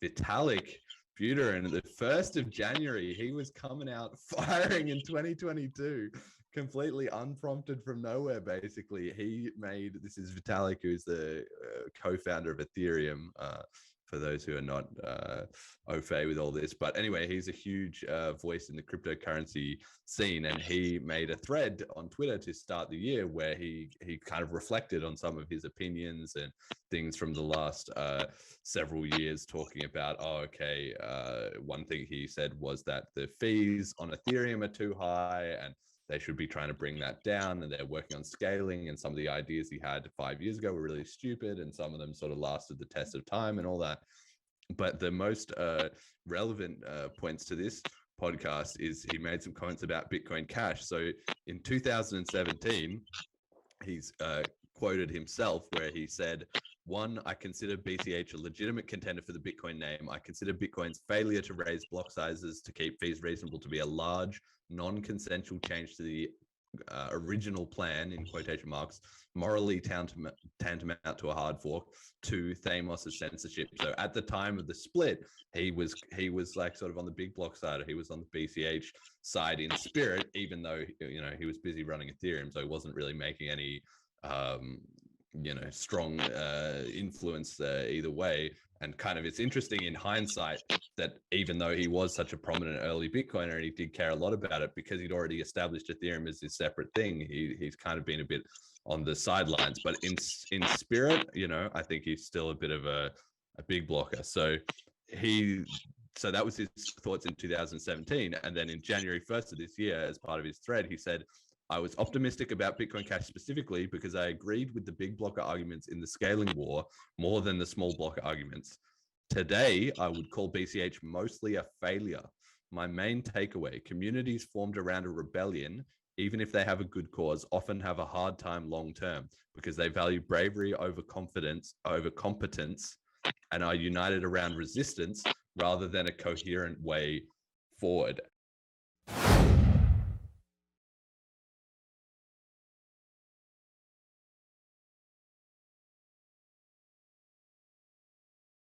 Vitalik Buterin, the 1st of January, he was coming out firing in 2022, completely unprompted from nowhere. Basically, this is Vitalik, who's the co-founder of Ethereum. For those who are not au fait with all this, but anyway, he's a huge voice in the cryptocurrency scene, and he made a thread on Twitter to start the year where he kind of reflected on some of his opinions and things from the last several years, talking about, one thing he said was that the fees on Ethereum are too high and they should be trying to bring that down, and they're working on scaling, and some of the ideas he had 5 years ago were really stupid, and some of them sort of lasted the test of time and all that. But the most relevant points to this podcast is he made some comments about Bitcoin Cash. So in 2017, he's quoted himself where he said, "One, I consider BCH a legitimate contender for the Bitcoin name. I consider Bitcoin's failure to raise block sizes to keep fees reasonable to be a large, non-consensual change to the original plan, in quotation marks, morally tantamount to a hard fork. To Thamos' censorship." So at the time of the split, he was like sort of on the big block side, or he was on the BCH side in spirit, even though he was busy running Ethereum, so he wasn't really making any strong influence either way. And kind of, it's interesting in hindsight that even though he was such a prominent early Bitcoiner and he did care a lot about it, because he'd already established Ethereum as his separate thing, he's kind of been a bit on the sidelines. But in spirit, I think he's still a bit of a big blocker. So that was his thoughts in 2017. And then in January 1st of this year, as part of his thread, he said, "I was optimistic about Bitcoin Cash specifically because I agreed with the big blocker arguments in the scaling war more than the small blocker arguments. Today, I would call BCH mostly a failure. My main takeaway: communities formed around a rebellion, even if they have a good cause, often have a hard time long term because they value bravery over competence, and are united around resistance rather than a coherent way forward."